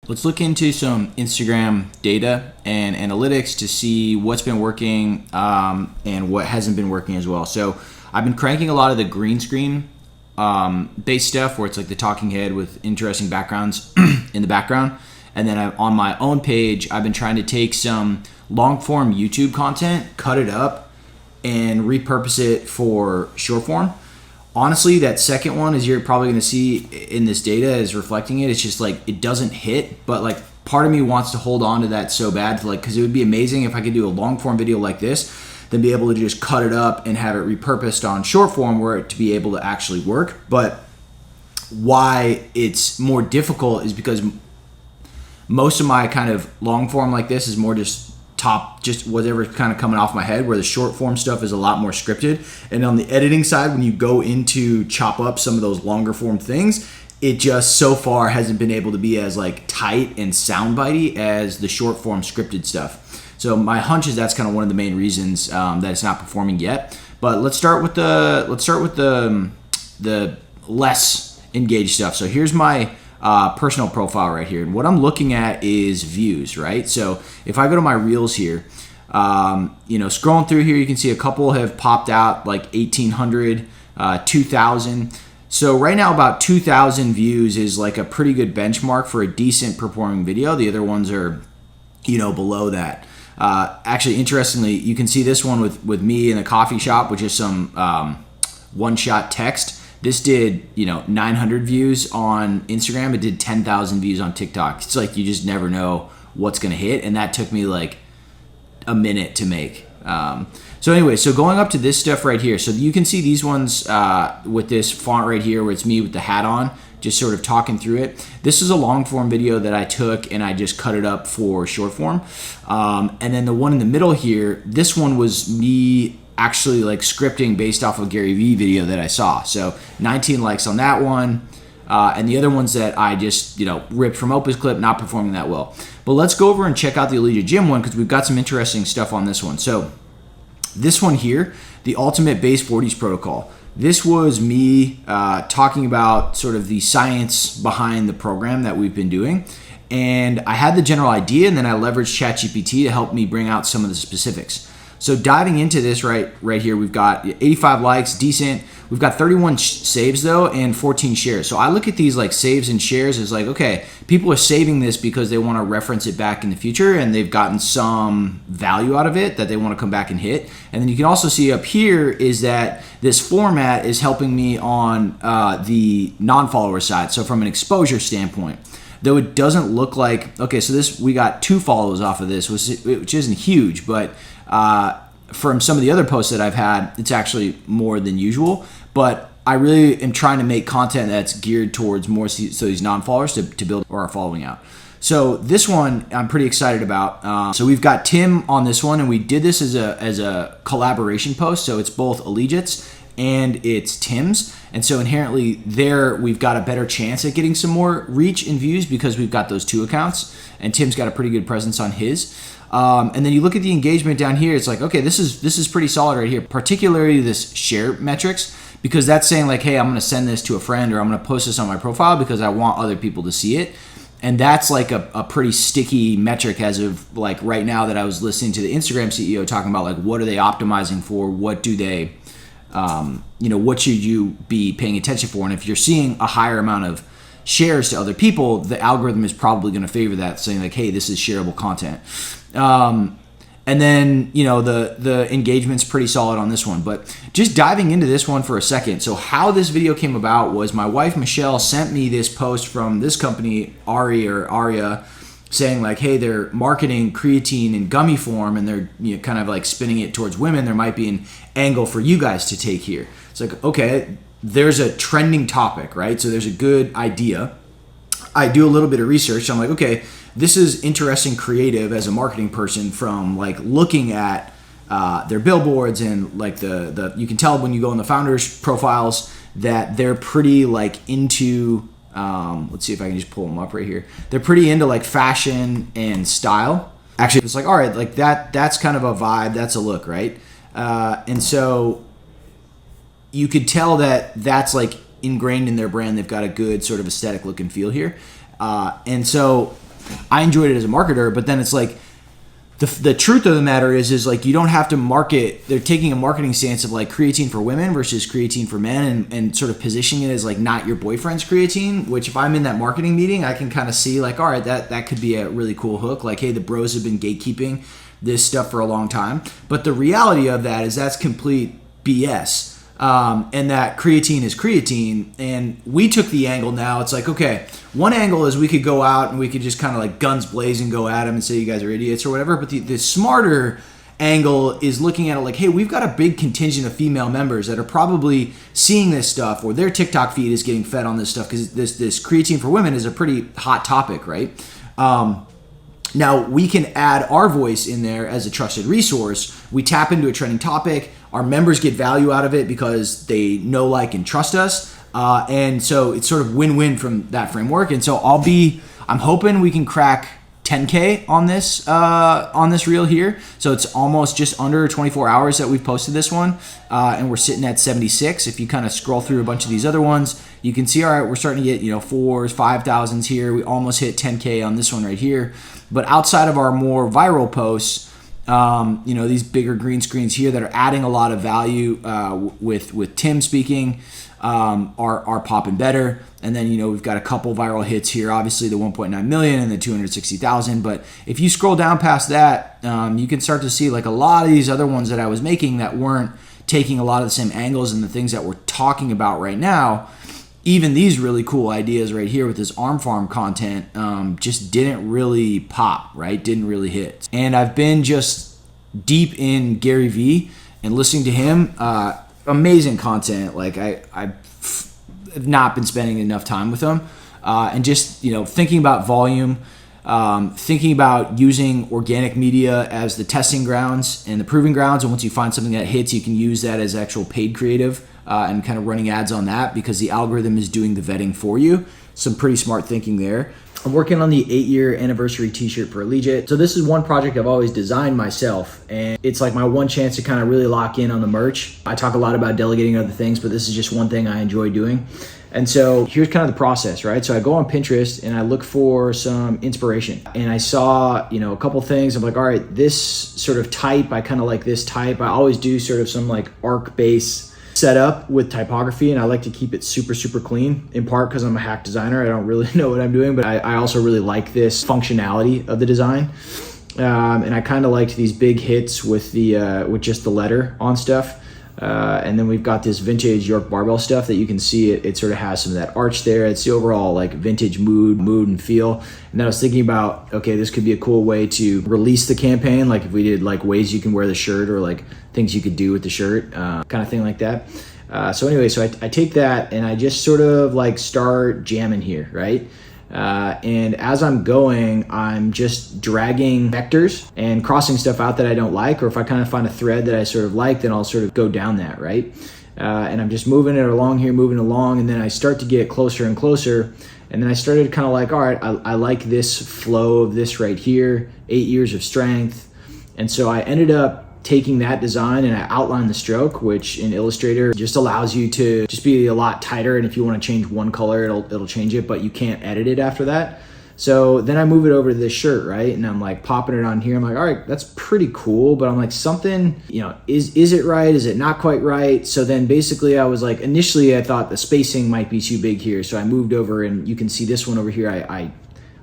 Let's look into some Instagram data and analytics to see what's been working and what hasn't been working as well. So I've been cranking a lot of the green screen based stuff where it's like the talking head with interesting backgrounds in the background. And then on my own page, I've been trying to take some long form YouTube content, cut it up, and repurpose it for short form. Honestly, that second one, as you're probably going to see in this data, is reflecting it. It's just like it doesn't hit, but like part of me wants to hold on to that so bad, because it would be amazing if I could do a long form video like this, then be able to just cut it up and have it repurposed on short form where it to be able to actually work. But why it's more difficult is because most of my kind of long form like this is more just whatever kind of coming off my head, where the short form stuff is a lot more scripted. And on the editing side, when you go into chop up some of those longer form things, it just so far hasn't been able to be as like tight and soundbitey as the short form scripted stuff. So my hunch is that's kind of one of the main reasons that it's not performing yet. But let's start with the less engaged stuff. So here's my personal profile right here, and what I'm looking at is views, right? So if I go to my reels here, scrolling through here, you can see a couple have popped out like 1,800, 2,000. So right now about 2,000 views is like a pretty good benchmark for a decent performing video. The other ones are, below that. Actually, interestingly, you can see this one with me in a coffee shop, which is some one-shot text. This did, 900 views on Instagram. It did 10,000 views on TikTok. It's like you just never know what's going to hit, and that took me like a minute to make. So anyway, so going up to this stuff right here. So you can see these ones with this font right here where it's me with the hat on, just sort of talking through it. This is a long form video that I took and I just cut it up for short form. And then the one in the middle here, this one was me actually like scripting based off of a Gary Vee video that I saw. So 19 likes on that one. And the other ones that I just, ripped from Opus Clip, not performing that well. But let's go over and check out the Allegiate Gym one, because we've got some interesting stuff on this one. So this one here, the Ultimate Base 40s Protocol. This was me talking about sort of the science behind the program that we've been doing. And I had the general idea, and then I leveraged ChatGPT to help me bring out some of the specifics. So diving into this right here, we've got 85 likes, decent. We've got 31 saves though, and 14 shares. So I look at these like saves and shares as like, okay, people are saving this because they want to reference it back in the future, and they've gotten some value out of it that they want to come back and hit. And then you can also see up here is that this format is helping me on the non-follower side. So from an exposure standpoint, though it doesn't look like, okay, so this, we got 2 follows off of this, which isn't huge, but from some of the other posts that I've had, it's actually more than usual. But I really am trying to make content that's geared towards more so these non-followers to build our following out. So this one I'm pretty excited about. So we've got Tim on this one, and we did this as a collaboration post. So it's both Allegiate's and it's Tim's. And so inherently there, we've got a better chance at getting some more reach and views because we've got those 2 accounts, and Tim's got a pretty good presence on his. And then you look at the engagement down here, it's like, okay, this is pretty solid right here, particularly this share metrics, because that's saying like, hey, I'm going to send this to a friend, or I'm going to post this on my profile because I want other people to see it. And that's like a pretty sticky metric as of like right now, that I was listening to the Instagram CEO talking about like, what are they optimizing for? What do they, what should you be paying attention for? And if you're seeing a higher amount of shares to other people, the algorithm is probably going to favor that, saying like, hey, this is shareable content. And then, the engagement's pretty solid on this one. But just diving into this one for a second. So how this video came about was my wife, Michelle, sent me this post from this company, Aria, saying like, hey, they're marketing creatine in gummy form, and they're kind of like spinning it towards women. There might be an angle for you guys to take here. It's like, okay, there's a trending topic, right? So there's a good idea. I do a little bit of research. So I'm like, okay, this is interesting creative as a marketing person, from like looking at their billboards, and like the you can tell when you go on the founders profiles that they're pretty like into, let's see if I can just pull them up right here. They're pretty into like fashion and style. Actually, it's like, all right, like that's kind of a vibe. That's a look, right? And so you could tell that that's like ingrained in their brand. They've got a good sort of aesthetic look and feel here. And so I enjoyed it as a marketer, but then it's like, the truth of the matter is like you don't have to market. They're taking a marketing stance of like creatine for women versus creatine for men, and sort of positioning it as like not your boyfriend's creatine, which if I'm in that marketing meeting, I can kind of see like, all right, that could be a really cool hook. Like, hey, the bros have been gatekeeping this stuff for a long time. But the reality of that is that's complete BS. And that creatine is creatine. And we took the angle now. It's like, okay, one angle is we could go out and we could just kind of like guns blazing go at them and say you guys are idiots or whatever. But the smarter angle is looking at it like, hey, we've got a big contingent of female members that are probably seeing this stuff, or their TikTok feed is getting fed on this stuff because this creatine for women is a pretty hot topic, right? Now, we can add our voice in there as a trusted resource. We tap into a trending topic. Our members get value out of it because they know, like, and trust us. And so it's sort of win-win from that framework. And so I'm hoping we can crack 10K on this reel here. So it's almost just under 24 hours that we've posted this one. And we're sitting at 76. If you kind of scroll through a bunch of these other ones, you can see, all right, we're starting to get, 4s, 5,000s here. We almost hit 10K on this one right here. But outside of our more viral posts, these bigger green screens here that are adding a lot of value with Tim speaking are popping better. And then, we've got a couple viral hits here, obviously the 1.9 million and the 260,000. But if you scroll down past that, you can start to see like a lot of these other ones that I was making that weren't taking a lot of the same angles and the things that we're talking about right now. Even these really cool ideas right here with this arm farm content just didn't really pop, right? Didn't really hit. And I've been just deep in Gary Vee and listening to him. Amazing content. Like I've not been spending enough time with him. And just, thinking about volume, thinking about using organic media as the testing grounds and the proving grounds. And once you find something that hits, you can use that as actual paid creative. And kind of running ads on that because the algorithm is doing the vetting for you. Some pretty smart thinking there. I'm working on the 8-year anniversary t-shirt for Allegiate. So this is one project I've always designed myself, and it's like my one chance to kind of really lock in on the merch. I talk a lot about delegating other things, but this is just one thing I enjoy doing. And so here's kind of the process, right? So I go on Pinterest and I look for some inspiration. And I saw, a couple things. I'm like, all right, this sort of type, I kind of like this type. I always do sort of some like arc base setup with typography, and I like to keep it super, super clean, in part because I'm a hack designer. I don't really know what I'm doing, but I also really like this functionality of the design. And I kind of liked these big hits with with just the letter on stuff. And then we've got this vintage York barbell stuff that you can see it sort of has some of that arch there. It's the overall like vintage mood and feel. And then I was thinking about, okay, this could be a cool way to release the campaign. Like if we did like ways you can wear the shirt or like things you could do with the shirt, kind of thing like that. So anyway, so I take that and I just sort of like start jamming here, right? And as I'm going, I'm just dragging vectors and crossing stuff out that I don't like, or if I kind of find a thread that I sort of like, then I'll sort of go down that, right? And I'm just moving it along here, moving along, and then I start to get closer and closer, and then I started kind of like, all right, I like this flow of this right here, 8 years of strength. And so I ended up taking that design and I outlined the stroke, which in Illustrator just allows you to just be a lot tighter. And if you want to change one color, it'll change it, but you can't edit it after that. So then I move it over to this shirt, right? And I'm like popping it on here. I'm like, all right, that's pretty cool. But I'm like, something, is it right? Is it not quite right? So then basically I was like, initially I thought the spacing might be too big here. So I moved over, and you can see this one over here.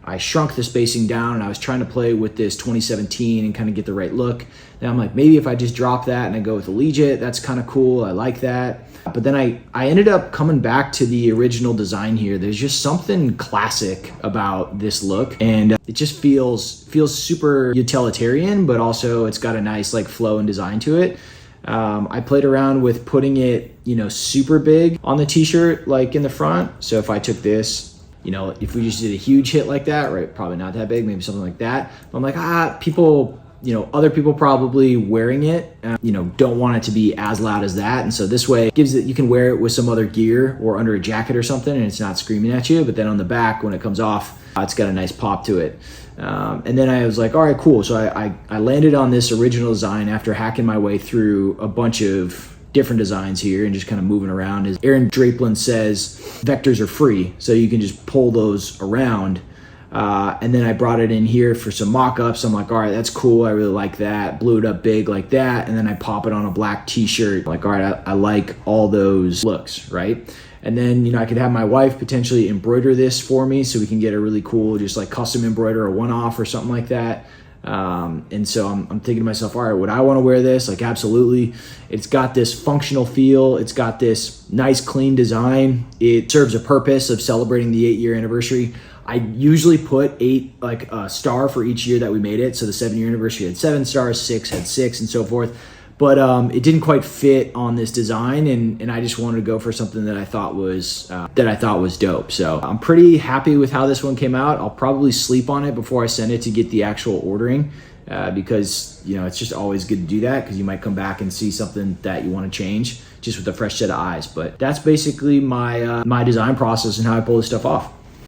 I shrunk the spacing down, and I was trying to play with this 2017 and kind of get the right look. Then I'm like, maybe if I just drop that and I go with Allegiate, that's kind of cool. I like that. But then I ended up coming back to the original design here. There's just something classic about this look, and it just feels super utilitarian, but also it's got a nice like flow and design to it. I played around with putting it, super big on the t-shirt, like in the front. So if I took this, if we just did a huge hit like that, right, probably not that big, maybe something like that. But I'm like, people, other people probably wearing it, don't want it to be as loud as that. And so this way you can wear it with some other gear or under a jacket or something, and it's not screaming at you. But then on the back, when it comes off, it's got a nice pop to it. And then I was like, all right, cool. So I landed on this original design after hacking my way through a bunch of different designs here and just kind of moving around. As Aaron Draplin says, vectors are free, so you can just pull those around. And then I brought it in here for some mock-ups. I'm like, all right, that's cool. I really like that. Blew it up big like that. And then I pop it on a black t-shirt. Like, all right, I like all those looks, right? And then, I could have my wife potentially embroider this for me so we can get a really cool, just like custom embroider, a one-off or something like that. And so I'm thinking to myself, all right, would I want to wear this? Like, absolutely. It's got this functional feel. It's got this nice, clean design. It serves a purpose of celebrating the 8-year anniversary. I usually put a star for each year that we made it. So the 7-year anniversary had 7 stars, 6 had 6, and so forth. But it didn't quite fit on this design, and I just wanted to go for something that I thought was dope. So I'm pretty happy with how this one came out. I'll probably sleep on it before I send it to get the actual ordering, because it's just always good to do that, because you might come back and see something that you want to change just with a fresh set of eyes. But that's basically my design process and how I pull this stuff off.